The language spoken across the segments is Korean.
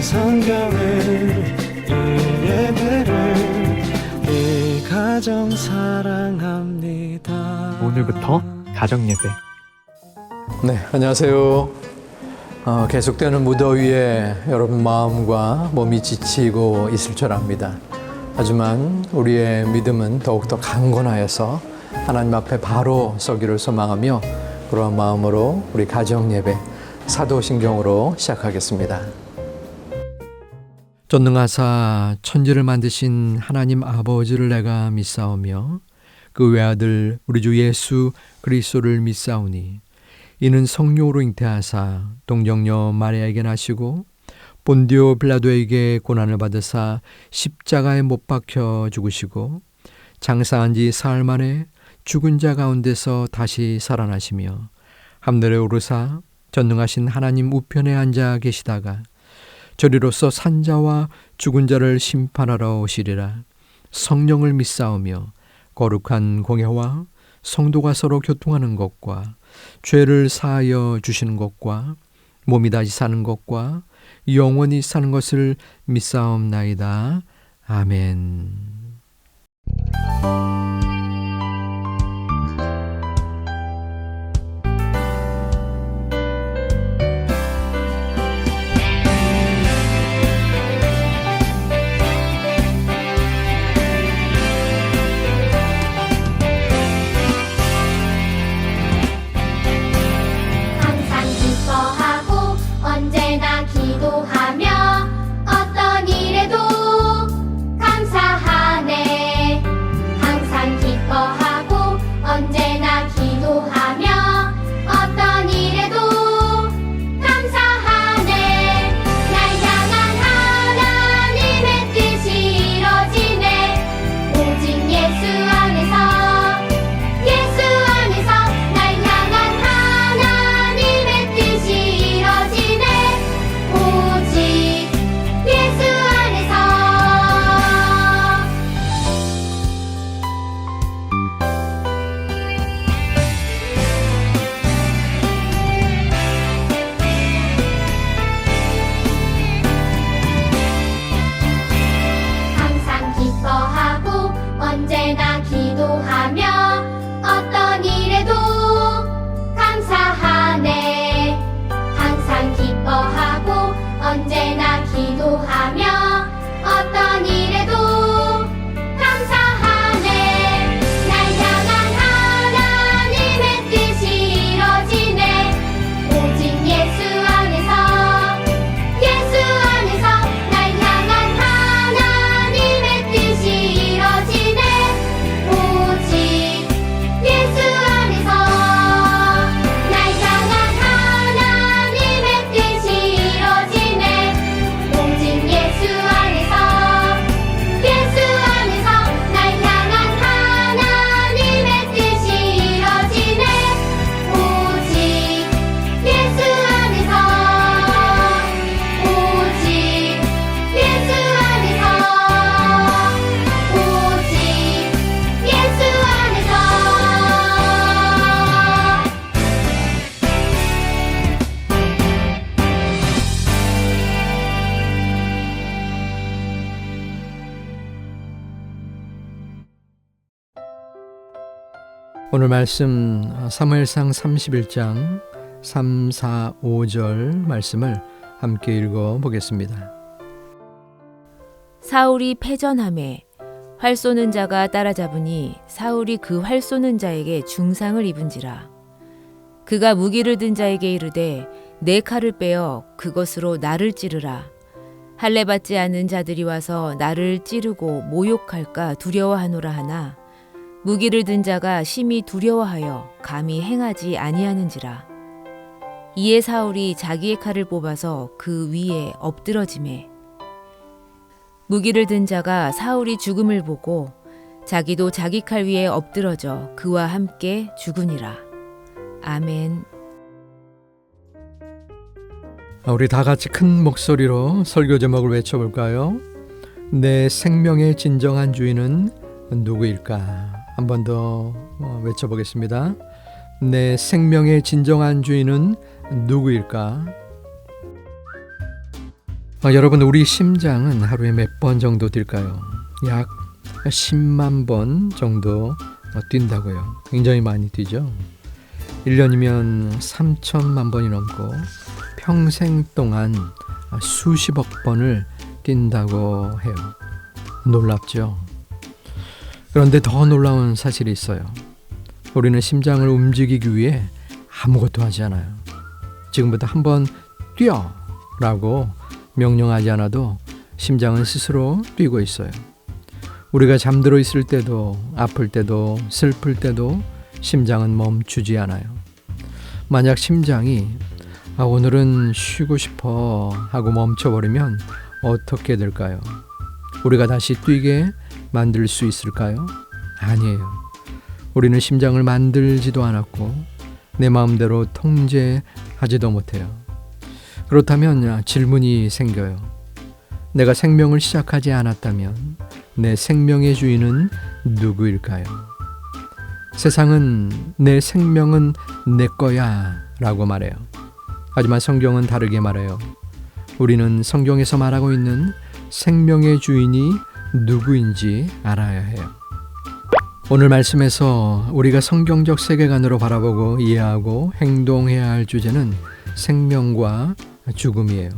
성경을 이 예배를 이 가정 사랑합니다. 오늘부터 가정 예배. 네, 안녕하세요. 계속되는 무더위에 여러분 마음과 몸이 지치고 있을 줄 압니다. 하지만 우리의 믿음은 더욱더 강건하여서 하나님 앞에 바로 서기를 소망하며 그러한 마음으로 우리 가정 예배 사도신경으로 시작하겠습니다. 전능하사 천지를 만드신 하나님 아버지를 내가 믿사오며 그 외아들 우리 주 예수 그리스도를 믿사오니 이는 성령으로 잉태하사 동정녀 마리아에게 나시고 본디오 빌라도에게 고난을 받으사 십자가에 못 박혀 죽으시고 장사한 지 사흘 만에 죽은 자 가운데서 다시 살아나시며 하늘에 오르사 전능하신 하나님 우편에 앉아 계시다가 저리로서 산자와 죽은 자를 심판하러 오시리라. 성령을 믿사오며 거룩한 공회와 성도가 서로 교통하는 것과 죄를 사하여 주시는 것과 몸이 다시 사는 것과 영원히 사는 것을 믿사옵나이다. 아멘. 오늘 말씀 사무엘상 31장 3, 4, 5절 말씀을 함께 읽어보겠습니다. 사울이 패전하매 활 쏘는 자가 따라잡으니 사울이 그 활 쏘는 자에게 중상을 입은지라. 그가 무기를 든 자에게 이르되 내 칼을 빼어 그것으로 나를 찌르라. 할례 받지 않은 자들이 와서 나를 찌르고 모욕할까 두려워하노라 하나 무기를 든 자가 심히 두려워하여 감히 행하지 아니하는지라. 이에 사울이 자기의 칼을 뽑아서 그 위에 엎드러지매 무기를 든 자가 사울이 죽음을 보고 자기도 자기 칼 위에 엎드러져 그와 함께 죽으니라. 아멘. 우리 다 같이 큰 목소리로 설교 제목을 외쳐볼까요? 내 생명의 진정한 주인은 누구일까? 한 번 더 외쳐보겠습니다. 내 생명의 진정한 주인은 누구일까? 여러분, 우리 심장은 하루에 몇 번 정도 뛸까요? 약 10만 번 정도 뛴다고요. 굉장히 많이 뛰죠. 1년이면 3천만 번이 넘고 평생 동안 수십억 번을 뛴다고 해요. 놀랍죠? 그런데 더 놀라운 사실이 있어요. 우리는 심장을 움직이기 위해 아무것도 하지 않아요. 지금부터 한번 뛰어! 라고 명령하지 않아도 심장은 스스로 뛰고 있어요. 우리가 잠들어 있을 때도, 아플 때도, 슬플 때도 심장은 멈추지 않아요. 만약 심장이 오늘은 쉬고 싶어 하고 멈춰버리면 어떻게 될까요? 우리가 다시 뛰게 만들 수 있을까요? 아니에요. 우리는 심장을 만들지도 않았고 내 마음대로 통제하지도 못해요. 그렇다면 질문이 생겨요. 내가 생명을 시작하지 않았다면 내 생명의 주인은 누구일까요? 세상은 내 생명은 내 거야 라고 말해요. 하지만 성경은 다르게 말해요. 우리는 성경에서 말하고 있는 생명의 주인이 누구인지 알아야 해요. 오늘 말씀에서 우리가 성경적 세계관으로 바라보고 이해하고 행동해야 할 주제는 생명과 죽음이에요.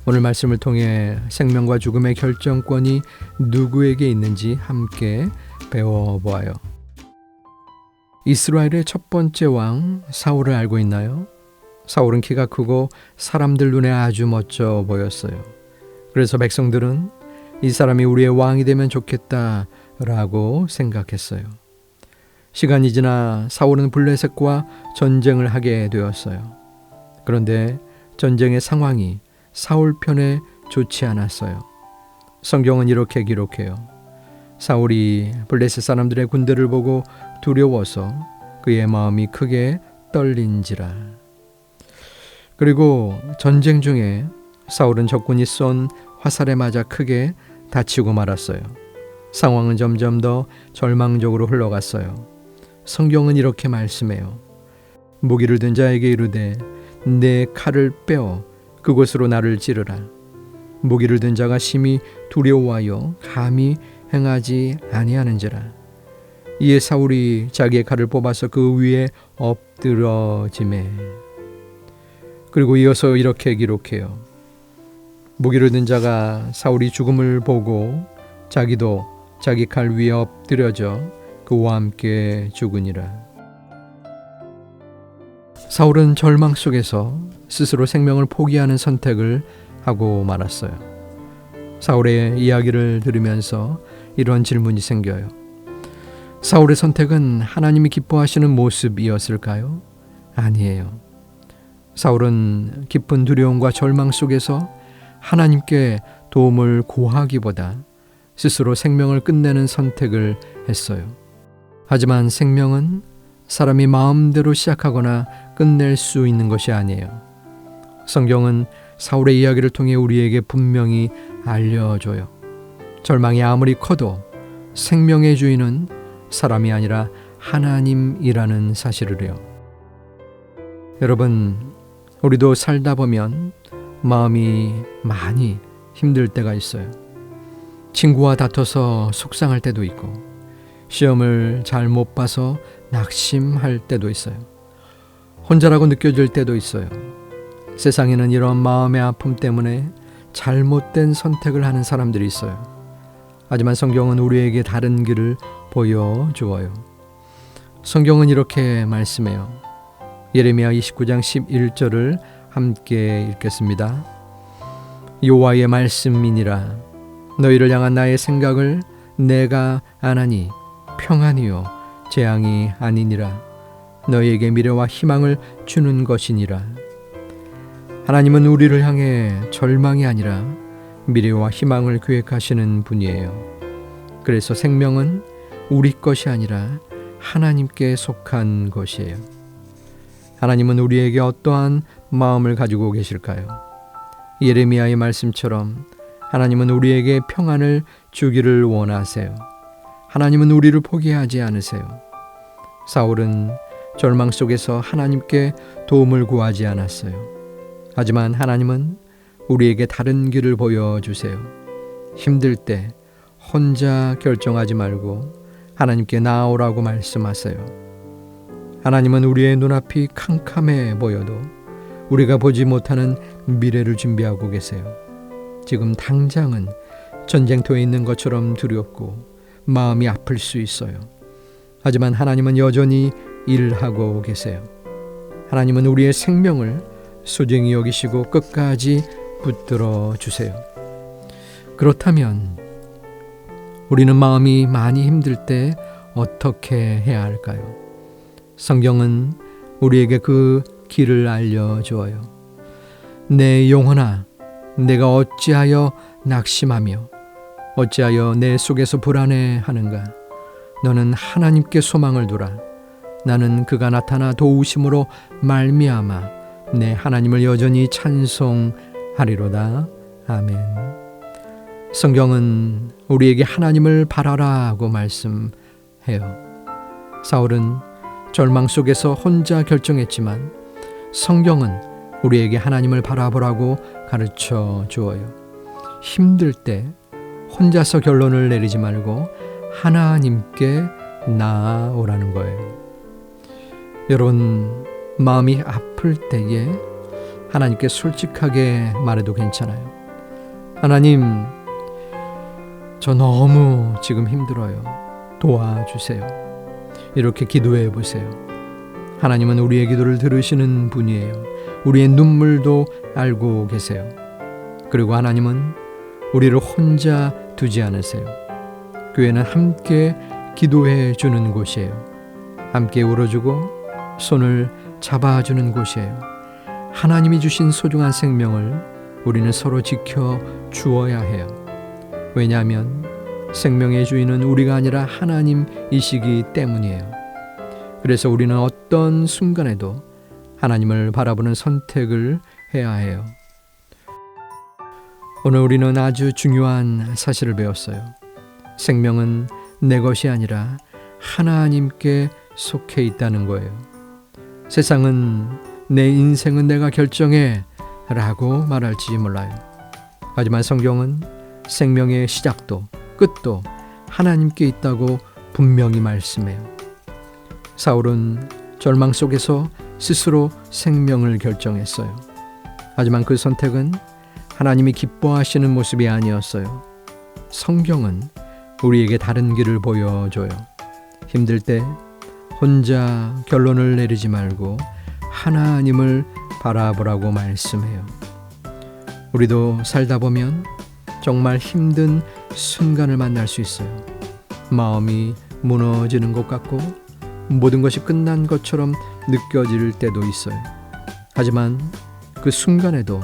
오늘 말씀을 통해 생명과 죽음의 결정권이 누구에게 있는지 함께 배워보아요. 이스라엘의 첫 번째 왕 사울을 알고 있나요? 사울은 키가 크고 사람들 눈에 아주 멋져 보였어요. 그래서 백성들은 이 사람이 우리의 왕이 되면 좋겠다라고 생각했어요. 시간이 지나 사울은 블레셋과 전쟁을 하게 되었어요. 그런데 전쟁의 상황이 사울 편에 좋지 않았어요. 성경은 이렇게 기록해요. 사울이 블레셋 사람들의 군대를 보고 두려워서 그의 마음이 크게 떨린지라. 그리고 전쟁 중에 사울은 적군이 쏜 화살에 맞아 크게 다치고 말았어요. 상황은 점점 더 절망적으로 흘러갔어요. 성경은 이렇게 말씀해요. 무기를 든 자에게 이르되 내 칼을 빼어 그곳으로 나를 찌르라. 무기를 든 자가 심히 두려워하여 감히 행하지 아니하는지라. 이에 사울이 자기의 칼을 뽑아서 그 위에 엎드러지매. 그리고 이어서 이렇게 기록해요. 무기를 든 자가 사울이 죽음을 보고 자기도 자기 칼 위에 엎드려져 그와 함께 죽으니라. 사울은 절망 속에서 스스로 생명을 포기하는 선택을 하고 말았어요. 사울의 이야기를 들으면서 이런 질문이 생겨요. 사울의 선택은 하나님이 기뻐하시는 모습이었을까요? 아니에요. 사울은 깊은 두려움과 절망 속에서 하나님께 도움을 구하기보다 스스로 생명을 끝내는 선택을 했어요. 하지만 생명은 사람이 마음대로 시작하거나 끝낼 수 있는 것이 아니에요. 성경은 사울의 이야기를 통해 우리에게 분명히 알려줘요. 절망이 아무리 커도 생명의 주인은 사람이 아니라 하나님이라는 사실을요. 여러분, 우리도 살다 보면 마음이 많이 힘들 때가 있어요. 친구와 다퉈서 속상할 때도 있고, 시험을 잘 못 봐서 낙심할 때도 있어요. 혼자라고 느껴질 때도 있어요. 세상에는 이런 마음의 아픔 때문에 잘못된 선택을 하는 사람들이 있어요. 하지만 성경은 우리에게 다른 길을 보여주어요. 성경은 이렇게 말씀해요. 예레미야 29장 11절을 함께 읽겠습니다. 여호와의 말씀이니라. 너희를 향한 나의 생각을 내가 아나니 평안이요 재앙이 아니니라. 너희에게 미래와 희망을 주는 것이니라. 하나님은 우리를 향해 절망이 아니라 미래와 희망을 계획하시는 분이에요. 그래서 생명은 우리 것이 아니라 하나님께 속한 것이에요. 하나님은 우리에게 어떠한 마음을 가지고 계실까요? 예레미야의 말씀처럼 하나님은 우리에게 평안을 주기를 원하세요. 하나님은 우리를 포기하지 않으세요. 사울은 절망 속에서 하나님께 도움을 구하지 않았어요. 하지만 하나님은 우리에게 다른 길을 보여주세요. 힘들 때 혼자 결정하지 말고 하나님께 나아오라고 말씀하세요. 하나님은 우리의 눈앞이 캄캄해 보여도 우리가 보지 못하는 미래를 준비하고 계세요. 지금 당장은 전쟁터에 있는 것처럼 두렵고 마음이 아플 수 있어요. 하지만 하나님은 여전히 일하고 계세요. 하나님은 우리의 생명을 소중히 여기시고 끝까지 붙들어 주세요. 그렇다면 우리는 마음이 많이 힘들 때 어떻게 해야 할까요? 성경은 우리에게 그 길을 알려주어요. 내 영혼아, 내가 어찌하여 낙심하며 어찌하여 내 속에서 불안해하는가? 너는 하나님께 소망을 두라. 나는 그가 나타나 도우심으로 말미암아 내 하나님을 여전히 찬송하리로다. 아멘. 성경은 우리에게 하나님을 바라라고 말씀해요. 사울은 절망 속에서 혼자 결정했지만 성경은 우리에게 하나님을 바라보라고 가르쳐 주어요. 힘들 때 혼자서 결론을 내리지 말고 하나님께 나아오라는 거예요. 여러분, 마음이 아플 때에 하나님께 솔직하게 말해도 괜찮아요. 하나님, 저 너무 지금 힘들어요. 도와주세요. 이렇게 기도해 보세요. 하나님은 우리의 기도를 들으시는 분이에요. 우리의 눈물도 알고 계세요. 그리고 하나님은 우리를 혼자 두지 않으세요. 교회는 함께 기도해 주는 곳이에요. 함께 울어주고 손을 잡아주는 곳이에요. 하나님이 주신 소중한 생명을 우리는 서로 지켜 주어야 해요. 왜냐하면 생명의 주인은 우리가 아니라 하나님이시기 때문이에요. 그래서 우리는 어떤 순간에도 하나님을 바라보는 선택을 해야 해요. 오늘 우리는 아주 중요한 사실을 배웠어요. 생명은 내 것이 아니라 하나님께 속해 있다는 거예요. 세상은 내 인생은 내가 결정해 라고 말할지 몰라요. 하지만 성경은 생명의 시작도 끝도 하나님께 있다고 분명히 말씀해요. 사울은 절망 속에서 스스로 생명을 결정했어요. 하지만 그 선택은 하나님이 기뻐하시는 모습이 아니었어요. 성경은 우리에게 다른 길을 보여줘요. 힘들 때 혼자 결론을 내리지 말고 하나님을 바라보라고 말씀해요. 우리도 살다 보면 정말 힘든 순간을 만날 수 있어요. 마음이 무너지는 것 같고 모든 것이 끝난 것처럼 느껴질 때도 있어요. 하지만 그 순간에도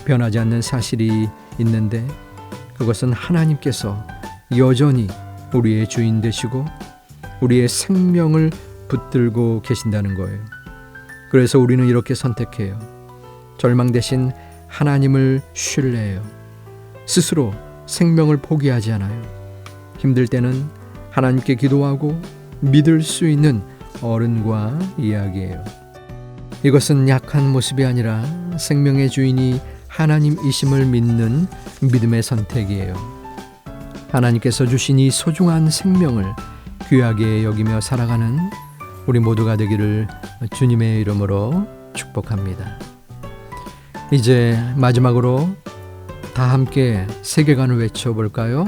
변하지 않는 사실이 있는데 그것은 하나님께서 여전히 우리의 주인 되시고 우리의 생명을 붙들고 계신다는 거예요. 그래서 우리는 이렇게 선택해요. 절망 대신 하나님을 신뢰해요. 스스로 생명을 포기하지 않아요. 힘들 때는 하나님께 기도하고 믿을 수 있는 어른과 이야기해요. 이것은 약한 모습이 아니라 생명의 주인이 하나님이심을 믿는 믿음의 선택이에요. 하나님께서 주신 이 소중한 생명을 귀하게 여기며 살아가는 우리 모두가 되기를 주님의 이름으로 축복합니다. 이제 마지막으로 다 함께 세계관을 외쳐볼까요?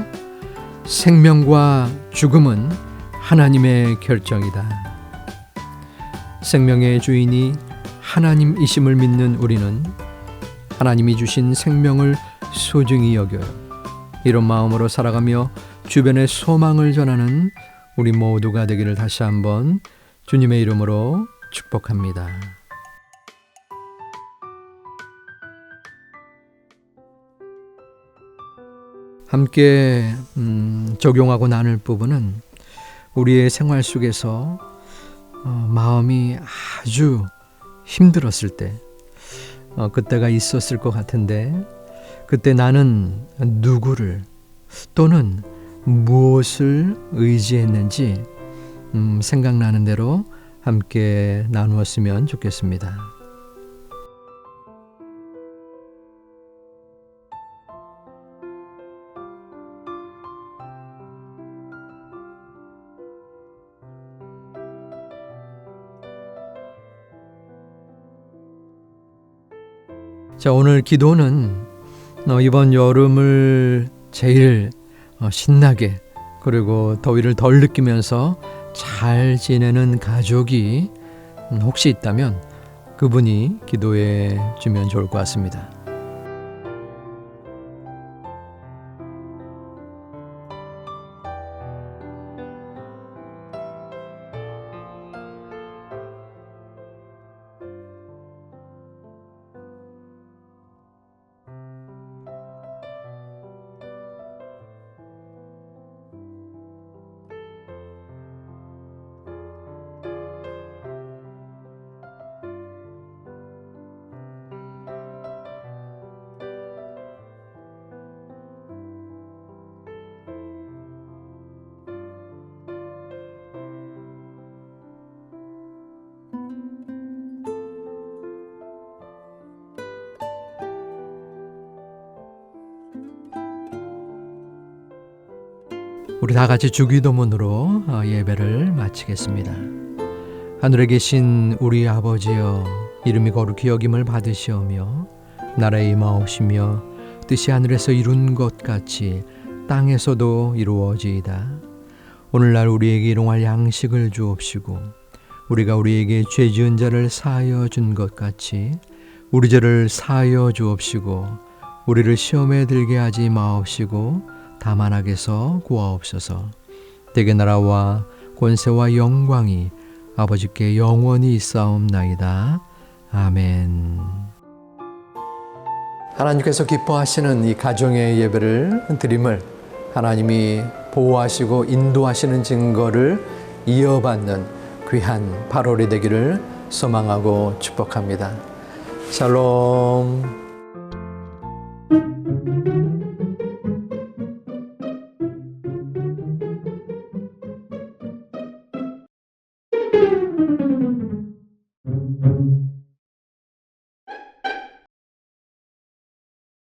생명과 죽음은 하나님의 결정이다. 생명의 주인이 하나님이심을 믿는 우리는 하나님이 주신 생명을 소중히 여겨요. 이런 마음으로 살아가며 주변에 소망을 전하는 우리 모두가 되기를 다시 한번 주님의 이름으로 축복합니다. 함께 적용하고 나눌 부분은 우리의 생활 속에서 마음이 아주 힘들었을 때 그때가 있었을 것 같은데 그때 나는 누구를 또는 무엇을 의지했는지 생각나는 대로 함께 나누었으면 좋겠습니다. 자, 오늘 기도는 이번 여름을 제일 신나게 그리고 더위를 덜 느끼면서 잘 지내는 가족이 혹시 있다면 그분이 기도해 주면 좋을 것 같습니다. 우리 다 같이 주기도문으로 예배를 마치겠습니다. 하늘에 계신 우리 아버지여, 이름이 거룩히 여김을 받으시오며 나라의 임하옵시며 뜻이 하늘에서 이룬 것 같이 땅에서도 이루어지이다. 오늘날 우리에게 일용할 양식을 주옵시고 우리가 우리에게 죄 지은 자를 사하여 준 것 같이 우리 죄를 사하여 주옵시고 우리를 시험에 들게 하지 마옵시고 다만 악에서 구하옵소서. 대개 나라와 권세와 영광이 아버지께 영원히 있사옵나이다. 아멘. 하나님께서 기뻐하시는 이 가정의 예배를 드림을 하나님이 보호하시고 인도하시는 증거를 이어받는 귀한 8월이 되기를 소망하고 축복합니다. 샬롬.